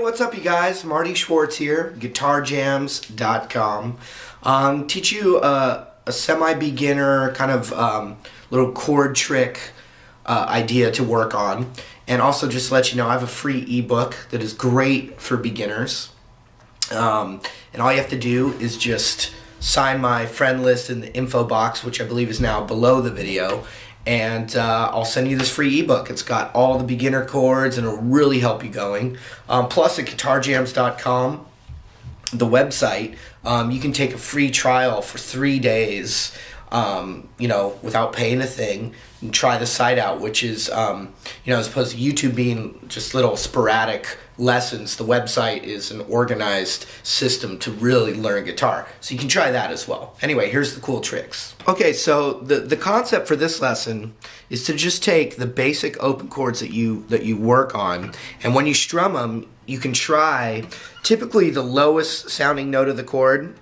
What's up, you guys? Marty Schwartz here, guitarjams.com. Teach you a semi-beginner kind of little chord trick idea to work on, and also just to let you know I have a free ebook that is great for beginners, and all you have to do is just sign my friend list in the info box, which I believe is now below the video, and I'll send you this free ebook. It's got all the beginner chords and it'll really help you going. Plus at guitarjams.com, the website, you can take a free trial for 3 days, you know, without paying a thing, and try the site out, which is, you know, as opposed to YouTube being just little sporadic lessons, the website is an organized system to really learn guitar. So you can try that as well. Anyway, here's the cool tricks. Okay, so the concept for this lesson is to just take the basic open chords that you work on, and when you strum them, you can try, typically the lowest sounding note of the chord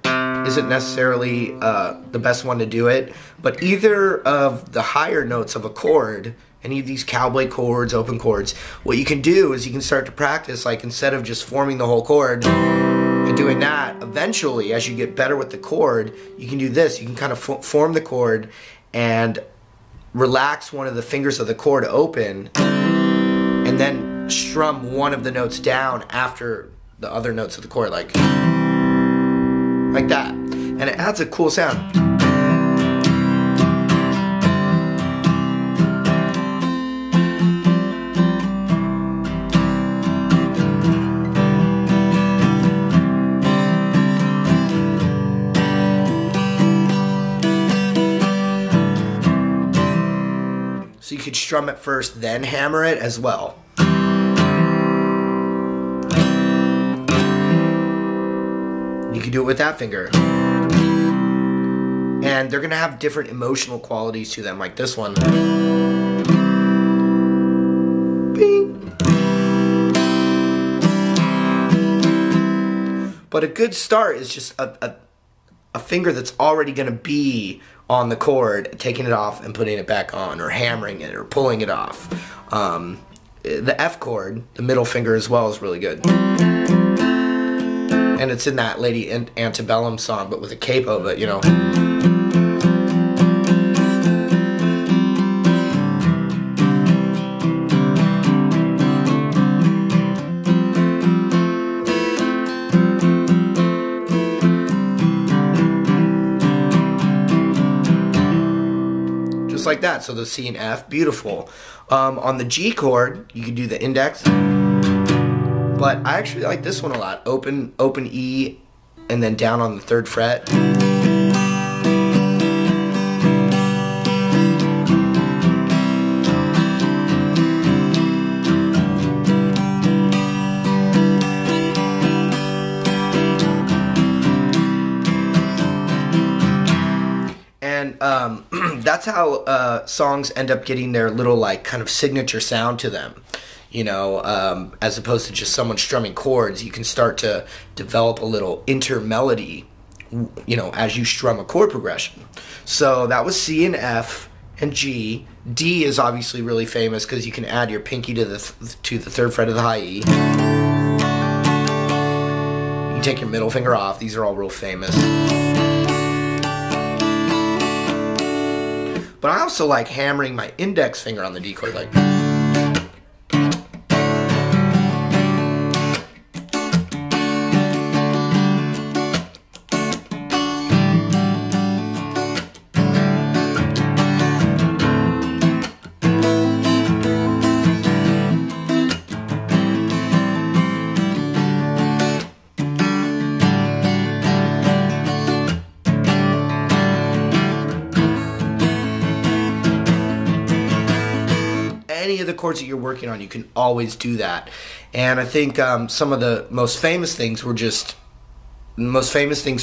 isn't necessarily the best one to do it, but either of the higher notes of a chord, any of these cowboy chords, open chords, what you can do is you can start to practice, like instead of just forming the whole chord and doing that, eventually as you get better with the chord, you can do this. You can kind of form the chord and relax one of the fingers of the chord open and then strum one of the notes down after the other notes of the chord, like that. And it adds a cool sound. So you could strum it first, then hammer it as well. You can do it with that finger. And they're going to have different emotional qualities to them, like this one. Bing. But a good start is just a finger that's already going to be on the chord, taking it off and putting it back on, or hammering it, or pulling it off. The F chord, the middle finger as well, is really good. And it's in that Lady Antebellum song, but with a capo, but you know. Just like that, so the C and F, beautiful. On the G chord, you can do the index. But I actually like this one a lot. Open E, and then down on the 3rd fret. And that's how songs end up getting their little, like, kind of signature sound to them. You know, as opposed to just someone strumming chords, you can start to develop a little intermelody, you know, as you strum a chord progression. So that was C and F and G. D is obviously really famous because you can add your pinky to the 3rd fret of the high E. You can take your middle finger off. These are all real famous. But I also like hammering my index finger on the D chord, like. Any of the chords that you're working on, you can always do that. And I think some of the most famous things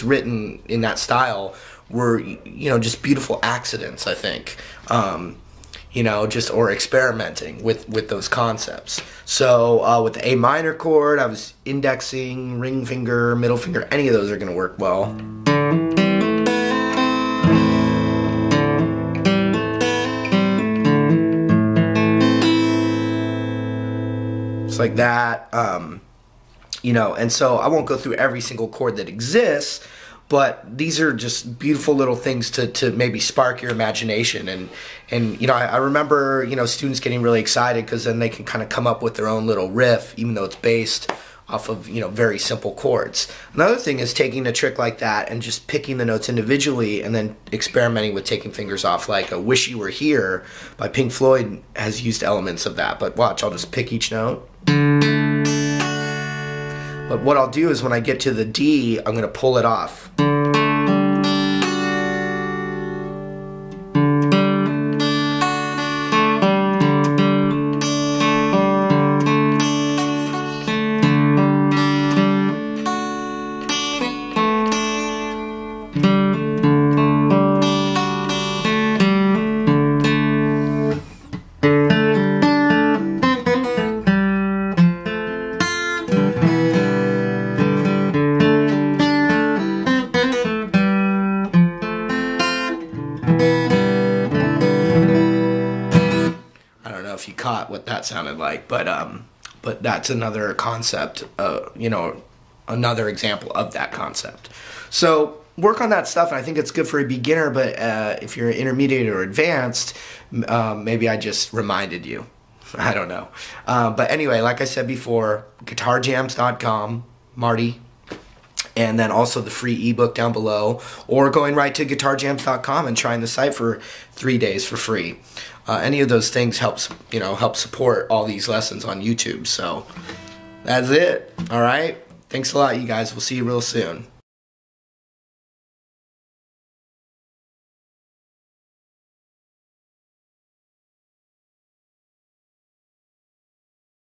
written in that style were, you know, just beautiful accidents, I think. You know, just, or experimenting with those concepts. So with the A minor chord, I was indexing, ring finger, middle finger, any of those are going to work well. just like that. You know, and so I won't go through every single chord that exists, but these are just beautiful little things to maybe spark your imagination. And you know, I remember, you know, students getting really excited because then they can kind of come up with their own little riff, even though it's based off of, you know, very simple chords. Another thing is taking a trick like that and just picking the notes individually and then experimenting with taking fingers off, like a Wish You Were Here by Pink Floyd has used elements of that. But watch, I'll just pick each note. But what I'll do is when I get to the D, I'm going to pull it off. If you caught what that sounded like, but that's another concept, you know, another example of that concept. So work on that stuff, and I think it's good for a beginner, but if you're intermediate or advanced, maybe I just reminded you. I don't know. But anyway, like I said before, guitarjams.com, Marty, and then also the free ebook down below, or going right to guitarjams.com and trying the site for 3 days for free. Any of those things helps, you know, help support all these lessons on YouTube. So that's it. All right. Thanks a lot, you guys. We'll see you real soon.